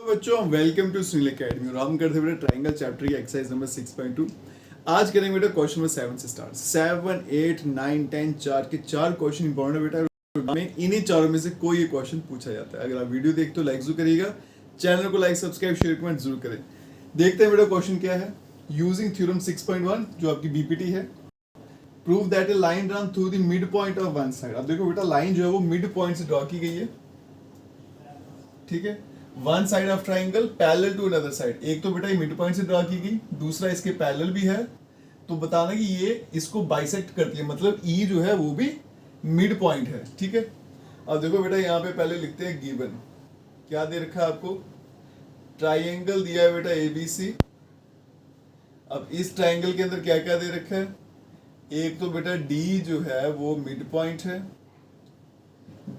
बच्चों welcome to Sunil academy और हम करते हैं ट्रायंगल चैप्टर की एक्सरसाइज नंबर 6.2। आज करेंगे बेटा क्वेश्चन नंबर 7 से स्टार्ट। 7, 8, 9, 10 चार के चार क्वेश्चन इंपॉर्टेंट है बेटा। में इन्हीं चारों में से कोई एक क्वेश्चन पूछा जाता है। अगर आप वीडियो देखते हो लाइक जरूर करिएगा, चैनल को लाइक सब्सक्राइब शेयर कमेंट जरूर करें। देखते हैं बेटा क्वेश्चन क्या है। यूजिंग थ्योरम 6.1 जो आपकी बीपीटी है, prove that A line run through the mid point of one side. अब देखो बेटा लाइन जो है वो मिड पॉइंट से ड्रॉ की गई है, ठीक है। One side of triangle parallel to another side. एक तो बेटा ये मिड पॉइंट से ड्रॉ की गई, दूसरा इसके पैरेलल भी है, तो बताना कि ये इसको बाइसेक्ट करती है, मतलब ई जो है वो भी मिड पॉइंट है, ठीक है। अब देखो बेटा यहाँ पे पहले लिखते हैं गिवन। क्या दे रखा है आपको? ट्राइंगल दिया है बेटा एबीसी। अब इस ट्राइंगल के अंदर क्या क्या दे रखा है? एक तो बेटा डी जो है वो मिड पॉइंट है,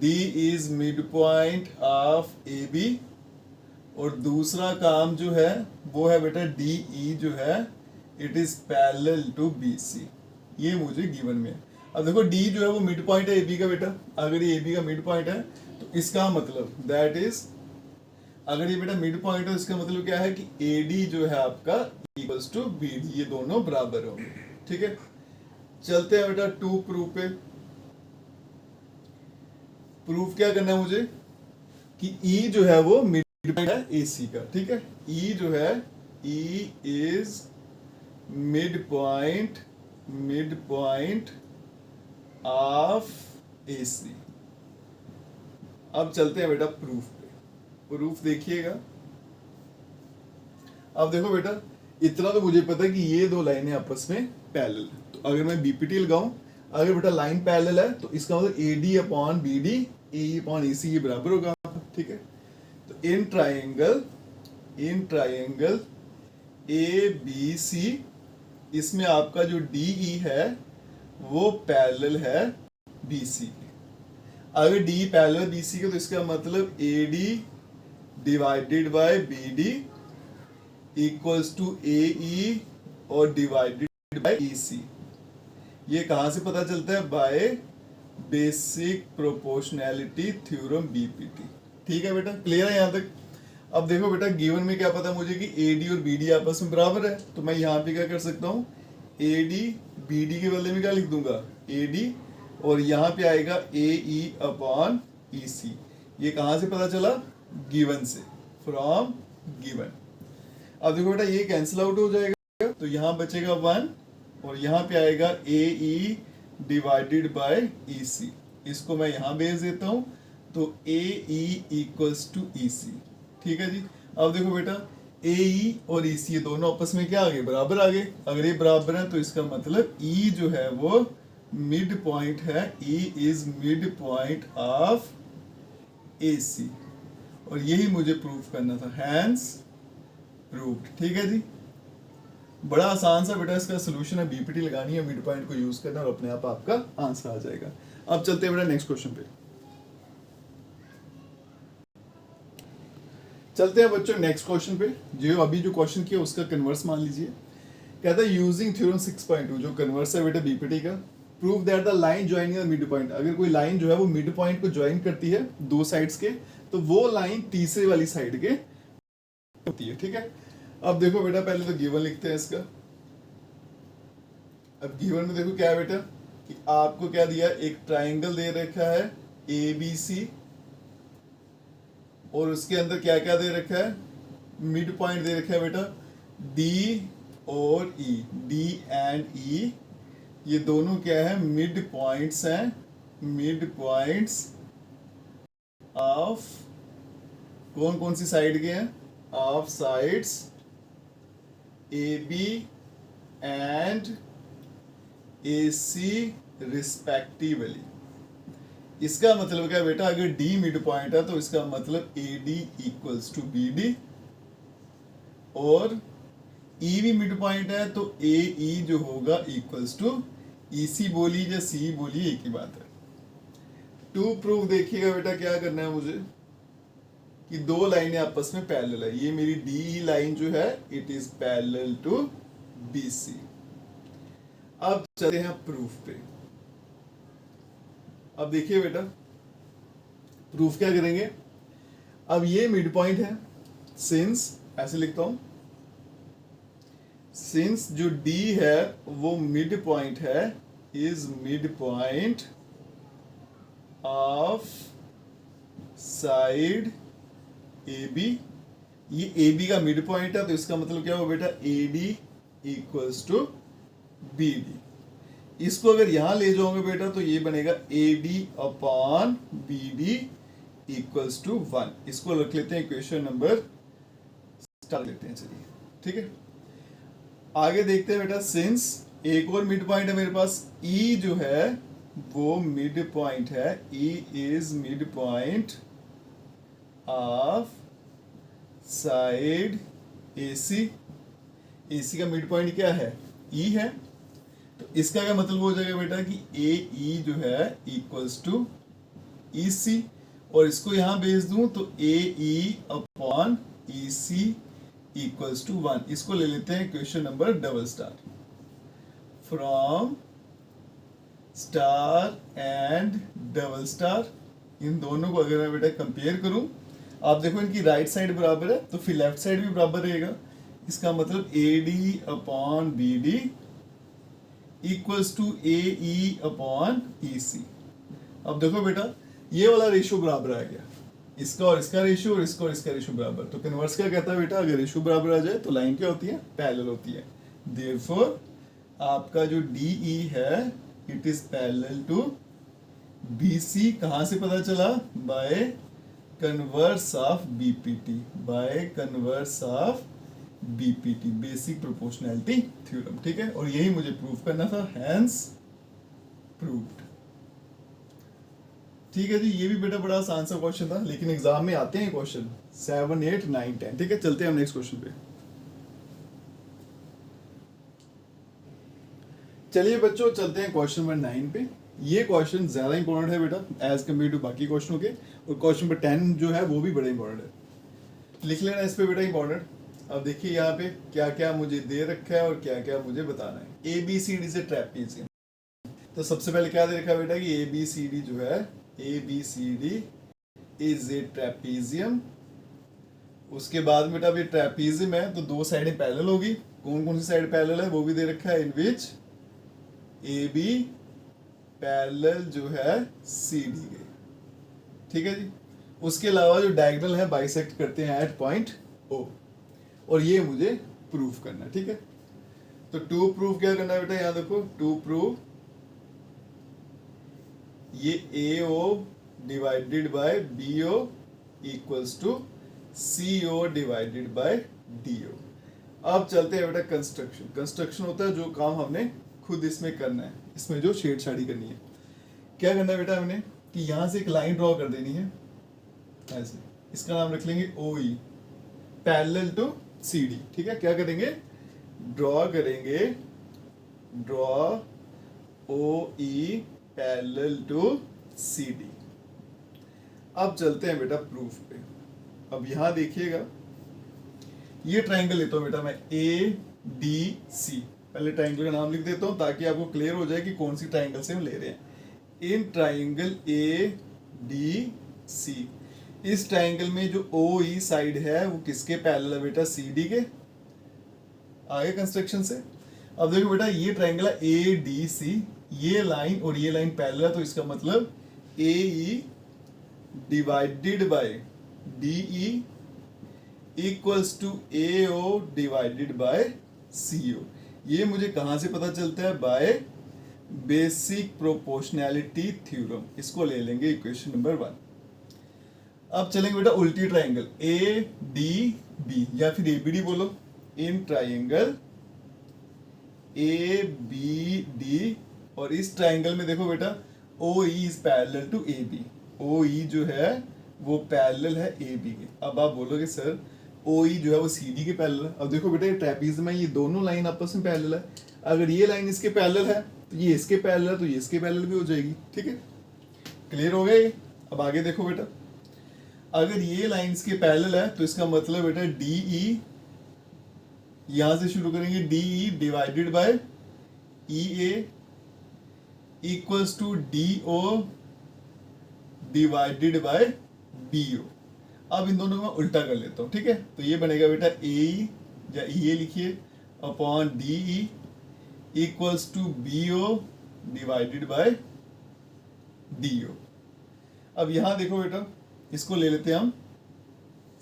D is mid point of AB, और दूसरा काम जो है वो है बेटा DE जो है it is parallel to BC। ये मुझे गिवन में है। अब देखो D जो है वो मिड पॉइंट है AB का बेटा। अगर ये AB का मिड पॉइंट है तो इसका मतलब दैट इज, अगर ये बेटा मिड पॉइंट है तो इसका मतलब क्या है कि AD जो है आपका इक्वल्स टू BD, ये दोनों बराबर होंगे, ठीक है। चलते हैं बेटा 2 प्रूफ पे। प्रूफ क्या करना है मुझे कि E जो है वो मिड पॉइंट है AC का, ठीक है। E जो है E is mid point of AC। अब चलते हैं बेटा प्रूफ पे। प्रूफ देखिएगा। अब देखो बेटा इतना तो मुझे पता है कि ये दो लाइनें आपस में पैरेलल है, तो अगर मैं बीपीटी लगाऊं, अगर बेटा लाइन पैरेलल है तो इसका मतलब AD upon BD AE upon AC ये बराबर होगा, ठीक है। तो इन ट्राइंगल ABC इसमें आपका जो DE है वो पैरेलल है BC के। अगर D पैरेलल BC के तो इसका मतलब AD divided by BD equals to AE और डिवाइडेड बाय EC। ये कहां से पता चलता है? By basic proportionality theorem BPT, ठीक है बेटा। क्लियर है यहाँ तक? अब देखो बेटा गिवन में क्या पता मुझे कि AD और BD आपस में बराबर है, तो मैं यहाँ पे क्या कर सकता हूँ, AD BD के बदले में क्या लिख दूंगा AD, और यहाँ पे आएगा AE अपॉन EC। ये कहाँ से पता चला? गिवन से, फ्रॉम गिवन। अब देखो बेटा ये कैंसिल आउट हो जाएगा, तो यहाँ बचेगा 1 और यहाँ पे आएगा AE डिवाइडेड बाय EC। इसको मैं यहाँ भेज देता हूँ, तो AE इक्वल्स टू EC, ठीक है जी। अब देखो बेटा AE और EC ये दोनों आपस में क्या आ गए? बराबर आ गए। अगर ये बराबर है तो इसका मतलब E जो है वो मिड पॉइंट है, E is mid point of AC, और यही मुझे प्रूफ करना था, हैंस प्रूव्ड, ठीक है जी। बड़ा आसान सा बेटा इसका सोल्यूशन है, बीपीटी लगानी है, मिड पॉइंट को यूज करना और अपने आप आपका आंसर आ जाएगा। अब चलते हैं बेटा नेक्स्ट क्वेश्चन पे। चलते हैं बच्चों नेक्स्ट क्वेश्चन पे। जो अभी जो क्वेश्चन किया उसका कन्वर्स मान लीजिए। कहता है यूजिंग थ्योरम 6.2 जो कन्वर्स है बेटा बीपीटी का, prove that the line joining the mid point. अगर कोई लाइन जो है वो मिड पॉइंट को ज्वाइन करती है दो साइड्स के, तो वो लाइन तीसरे वाली साइड के होती है, ठीक है। अब देखो बेटा पहले तो गिवन लिखते हैं इसका। अब गिवन में देखो क्या है बेटा कि आपको क्या दिया, एक ट्राइंगल दे रखा है ABC, और उसके अंदर क्या क्या दे रखा है? मिड पॉइंट दे रखा है बेटा D और E, D एंड E ये दोनों क्या है? मिड पॉइंट्स हैं, मिड पॉइंट्स ऑफ कौन कौन सी साइड के हैं? Of sides AB and AC respectively. इसका मतलब क्या बेटा, अगर D मिड पॉइंट है तो इसका मतलब AD इक्वल्स टू BD, और E भी मिड पॉइंट है तो AE जो होगा इक्वल्स टू EC। बोली या C बोली एक ही बात है। 2 प्रूफ देखिएगा बेटा क्या करना है मुझे कि दो लाइनें आपस में पैरेलल है। ये मेरी DE लाइन जो है it is parallel to BC। अब चलते हैं प्रूफ पे। अब देखिए बेटा प्रूफ क्या करेंगे। अब ये मिड पॉइंट है सिंस, ऐसे लिखता हूं, सिंस जो डी है वो मिड पॉइंट है, is mid point of side A B, ये ए बी का मिड पॉइंट है, तो इसका मतलब क्या हुआ बेटा, A D equals to B D. इसको अगर यहां ले जाओगे बेटा तो ये बनेगा A D upon B D equals to 1। इसको रख लेते हैं इक्वेशन नंबर स्टार्ट लेते हैं, चलिए ठीक है। आगे देखते हैं बेटा, सिंस एक और मिड पॉइंट है मेरे पास, ई जो है वो मिड पॉइंट है, E is mid point of side AC, AC का मिड पॉइंट क्या है, ई है, तो इसका क्या मतलब हो जाएगा बेटा कि ए ई जो है इक्वल्स टू ई सी, और इसको यहां भेज दूं तो A E upon E C equals to 1। इसको ले लेते हैं question number double star, from star and double star, इन दोनों को अगर मैं बेटा कंपेयर करूं, आप देखो इनकी राइट साइड बराबर है तो फिर लेफ्ट साइड भी बराबर रहेगा, इसका मतलब A D upon B D equals to A E upon E C. अब देखो बेटा ये वाला रेशियो बराबर आ गया, इसका और इसका रेशियो और इसका और इसका रेशियो बराबर, तो कन्वर्स क्या कहता है बेटा, अगर रेशियो बराबर आ जाए तो लाइन क्या होती है, पैरेलल होती है। देयरफॉर आपका जो डी ई है it is parallel to B C, कहां से पता चला, by converse of BPT, by converse of BPT, basic proportionality theorem, ठीक है। और यही मुझे प्रूव करना था, हैंस प्रूव्ड, ठीक है जी। ये भी बेटा बड़ा आसान सा क्वेश्चन था, लेकिन एग्जाम में आते हैं क्वेश्चन 7, 8, 9, 10, ठीक है। चलते हैं हम नेक्स्ट क्वेश्चन पे। चलिए बच्चों चलते हैं क्वेश्चन नंबर 9 पे। ये क्वेश्चन ज्यादा इंपॉर्टेंट है बेटा एज कम्पेयर टू बाकी क्वेश्चनों के, और क्वेश्चन नंबर 10 जो है वो भी बड़ा इंपॉर्टेंट है, लिख लेना इस पे बेटा इंपॉर्टेंट। अब देखिए यहाँ पे क्या क्या मुझे दे रखा है और क्या क्या मुझे बताना है। ए बी सी डी से ट्रेपीजियम, तो सबसे पहले क्या दे रखा है बेटा कि ए बी सी डी जो है, A B C D is a trapezium. उसके बाद बेटा अभी ट्रेपीजियम है तो दो साइडें पैरेलल होगी, कौन कौन सी साइड पैरेलल है वो भी दे रखा है, इन विच ए बी पैरेलल जो है सी डी के, ठीक है जी। उसके अलावा जो डायगोनल है बाइसेक्ट करते हैं एट पॉइंट ओ, और ये मुझे प्रूफ करना है, ठीक है। तो टू प्रूफ क्या करना है बेटा, यहां देखो, टू प्रूफ ये A O divided by B O equals to C O divided by D O. अब चलते हैं बेटा कंस्ट्रक्शन। कंस्ट्रक्शन होता है जो काम हमने खुद इसमें करना है, इसमें जो छेड़छाड़ी करनी है। क्या करना है बेटा हमने कि यहां से एक लाइन ड्रॉ कर देनी है ऐसे, इसका नाम रख लेंगे O E, parallel to C D, ठीक है। क्या करेंगे, ड्रॉ करेंगे, draw O E parallel to C D. अब चलते हैं बेटा प्रूफ पे। अब यहां देखिएगा, ये ट्राइंगल लेता हूं बेटा मैं, ए डी सी, पहले ट्राइंगल का नाम लिख देता हूं ताकि आपको क्लियर हो जाए कि कौन सी ट्राइंगल से हम ले रहे हैं। इन ट्राइंगल ए डी सी, इस ट्राइंगल में जो ओ ई साइड है वो किसके पैरेलल है बेटा, सी डी के। आगे कंस्ट्रक्शन से अब देखो बेटा ये ट्राइंगल है ए डी सी, ये लाइन और ये लाइन पैरेलल है, तो इसका मतलब A E divided by D E equals to A O divided by C O. ये मुझे कहां से पता चलता है, बाय बेसिक प्रोपोर्शनैलिटी थ्योरम। इसको ले लेंगे इक्वेशन नंबर 1। अब चलेंगे बेटा उल्टी ट्राइंगल ए डी बी, या फिर ए बी डी बोलो। In triangle A B D, और इस ट्राइंगल में देखो बेटा O E is parallel to A B, O E जो है वो पैरेलल है ए बी के। अब आप बोलोगे सर ओ ई जो है वो सी डी के पैरेलल है। अब देखो बेटा ये ट्रेपीज में ये दोनों लाइन आपस में पैरेलल है, अगर ये लाइन इसके पैरेलल है तो ये इसके पैरेलल है, तो ये इसके पैरेलल भी हो जाएगी, ठीक है। क्लियर हो गया ये। अब आगे देखो बेटा, अगर ये लाइन इसके पैरेलल है तो इसका मतलब बेटा डी ई, यहां से शुरू करेंगे, D E divided by E A equals to D O divided by B O. अब इन दोनों को मैं उल्टा कर लेता हूँ, ठीक है। तो ये बनेगा बेटा ए या ई ए लिखिए upon D E equals to B O divided by D O. अब यहां देखो बेटा, इसको ले लेते हैं हम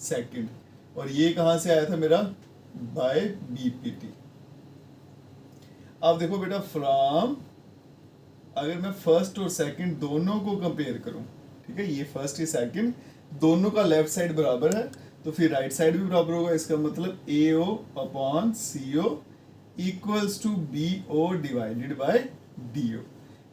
सेकंड, और ये कहां से आया था मेरा, बाय बीपीटी। अब देखो बेटा फ्रॉम, अगर मैं फर्स्ट और सेकंड दोनों को कंपेयर करूं, ठीक है, ये फर्स्ट ये सेकंड दोनों का लेफ्ट साइड बराबर है, तो फिर राइट साइड भी बराबर होगा। इसका मतलब A O upon C O equals to B O divided by D O.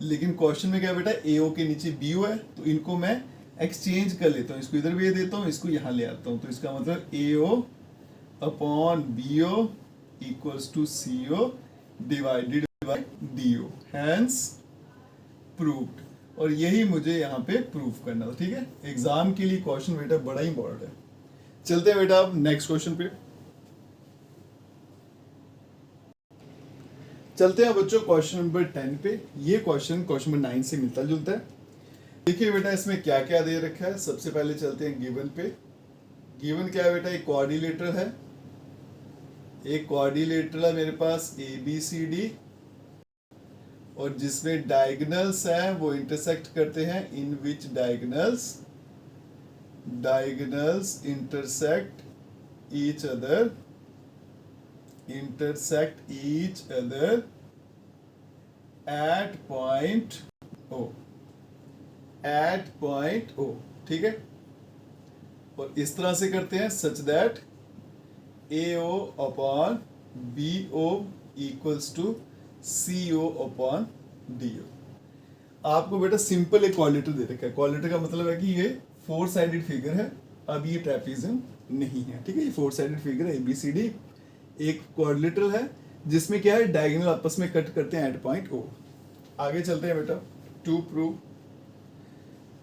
लेकिन क्वेश्चन में क्या बेटा, ए ओ के नीचे बी ओ है, तो इनको मैं एक्सचेंज कर लेता हूँ, इसको इधर भी देता हूँ, इसको यहाँ ले आता हूँ। तो इसका मतलब A O upon B O equals to C O divided by D O, hence proved. और यही मुझे यहाँ पे प्रूव करना था, ठीक है। एग्जाम के लिए क्वेश्चन बेटा बड़ा इंपॉर्टेंट है। चलते हैं बेटा अब नेक्स्ट क्वेश्चन पे। चलते हैं बच्चों क्वेश्चन नंबर 10 पे। ये क्वेश्चन नंबर 9 से मिलता जुलता है। देखिए बेटा इसमें क्या क्या दे रखा है। सबसे पहले चलते हैं गिवन पे। गिवन क्या है बेटा, एक क्वाड्रिलेटरल है, एक क्वाड्रिलेटरल है मेरे पास ए बी सी डी, और जिसमें डायगोनल्स हैं वो इंटरसेक्ट करते हैं, in which diagonals intersect each other at point O, ठीक है। और इस तरह से करते हैं such that A O upon B O equals to C O upon D O. आपको बेटा सिंपल एक क्वाड्रिलेटरल दे रखा है। क्वाड्रिलेटरल का मतलब है कि ये 4 साइडेड फिगर है, अब ये ट्रेपेजियम नहीं है, ठीक है। ये 4 साइडेड फिगर है ABCD, एक क्वाड्रिलेटरल है जिसमें क्या है, डायगोनल आपस में कट करते हैं एट पॉइंट ओ। आगे चलते हैं बेटा। टू प्रूव,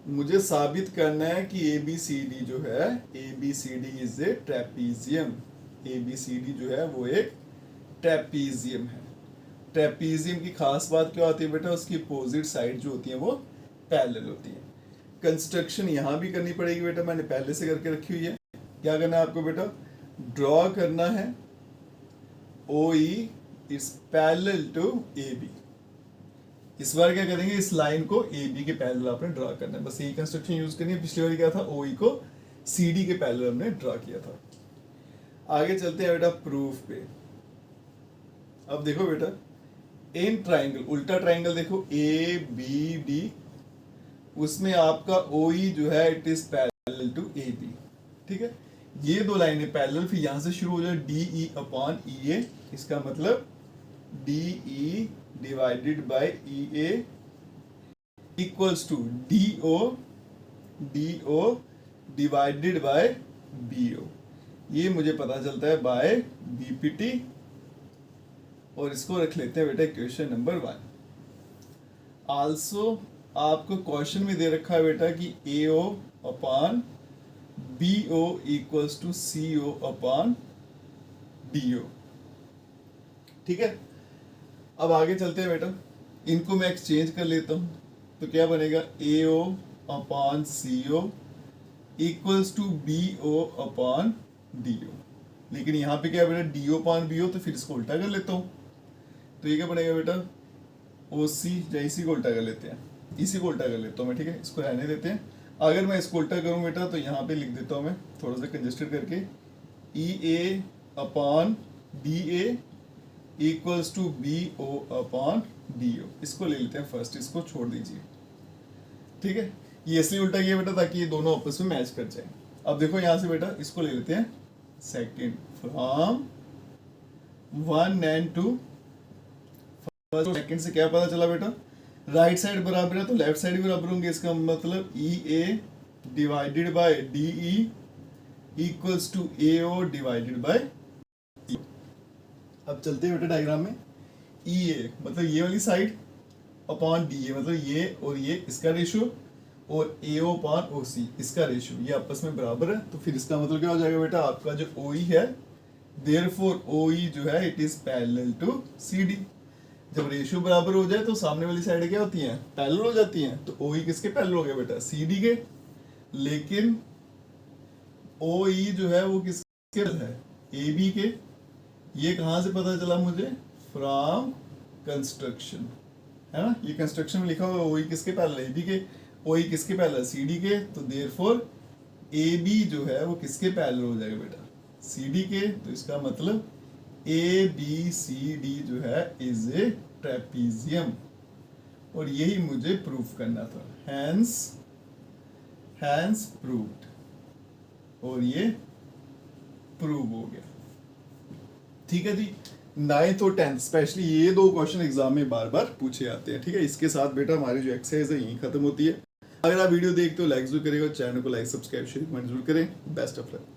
मुझे साबित करना है कि ABCD जो है, ABCD is a trapezium. ABCD जो है वो एक ट्रेपेजियम है। ट्रेपेजियम की खास बात क्या होती है बेटा, उसकी अपोजिट साइड जो होती है वो पैरेलल होती है। कंस्ट्रक्शन यहाँ भी करनी पड़ेगी बेटा, मैंने पहले से करके रखी हुई है। क्या करना है आपको बेटा, ड्रॉ करना है OE is parallel to AB। इस बार क्या करेंगे, इस लाइन को AB के पैरेलल आपने ड्रॉ करना है, बस यही कंस्ट्रक्शन यूज करनी है। पिछली बार क्या था, OE को CD के पैरेलल हमने ड्रॉ किया था। आगे चलते हैं बेटा प्रूफ पे। अब देखो बेटा, इन ट्राइंगल, उल्टा ट्राइंगल देखो ABD, उसमें आपका OE जो है it is parallel to AB, ठीक है। ये दो लाइनें पैरेलल, फिर यहां से शुरू हो जाए DE अपॉन EA, इसका मतलब DE divided by EA equals to DO divided by BO। ये मुझे पता चलता है बाय BPT, और इसको रख लेते हैं बेटा क्वेश्चन नंबर 1। आल्सो आपको क्वेश्चन में दे रखा है बेटा कि AO upon BO equals to CO upon DO, ठीक है। अब आगे चलते हैं बेटा, इनको मैं एक्सचेंज कर लेता हूं, तो क्या बनेगा, AO upon CO equals to BO upon DO। लेकिन यहाँ पे क्या है बेटा, DO अपॉन BO, तो फिर इसको उल्टा कर लेता हूँ। तो ये क्या बनेगा बेटा, OC, या इसी को उल्टा कर लेते हैं, इसी को उल्टा कर लेता हूँ मैं, ठीक है। इसको रहने देते हैं। अगर मैं इसको उल्टा करूँ बेटा, तो यहाँ पे लिख देता हूँ मैं थोड़ा सा कंजेस्टेड करके, EA upon DA equals to BO upon DO। इसको ले लेते हैं फर्स्ट, इसको छोड़ दीजिए, ठीक है। ये इसलिए उल्टा किया बेटा ताकि ये दोनों आपस में मैच कर जाए। अब देखो यहाँ से बेटा इसको ले लेते हैं second, from 1 and 2। First second से क्या पता चला बेटा, राइट साइड बराबर है तो लेफ्ट साइड भी बराबर होंगे। इसका मतलब EA divided by DE equals to AO divided by. अब चलते हैं बेटा डायग्राम में। EA मतलब ये वाली साइड अपॉन DA मतलब ये और ये, इसका रेशियो, और AO अपॉन OC इसका रेशियो, ये आपस में बराबर है। तो फिर इसका मतलब क्या हो जाएगा बेटा, आपका जो OE है, देयरफॉर OE जो है it is parallel to CD। जब रेशियो बराबर हो जाए तो सामने वाली साइड क्या होती हैं, पैरेलल हो जाती हैं। तो OE किसके पैरेलल हो गया बेटा, CD के। लेकिन ओ ई जो है वो किसके है, ए बी के। ये कहाँ से पता चला मुझे, फ्रॉम कंस्ट्रक्शन, है ना। ये कंस्ट्रक्शन में लिखा हुआ है ओ ई किसके पैरेलल, ए बी के। ओ ई किसके पैरेलल, सी डी के। तो देयरफॉर ए बी जो है वो किसके पैरेलल हो जाएगा बेटा, सी डी के। तो इसका मतलब ए बी सी डी जो है इज ए ट्रेपीजियम, और यही मुझे प्रूफ करना था। हैंस प्रूव्ड, और ये प्रूव हो गया। ठीक है जी। 9th और 10th स्पेशली ये दो क्वेश्चन एग्जाम में बार बार पूछे जाते हैं। ठीक है, इसके साथ बेटा हमारी जो एक्सरसाइज है यही खत्म होती है। अगर आप वीडियो देखते हो लाइक जरूर करेगा, चैनल को लाइक सब्सक्राइब शेयर कमेंट जरूर करें। Best of luck.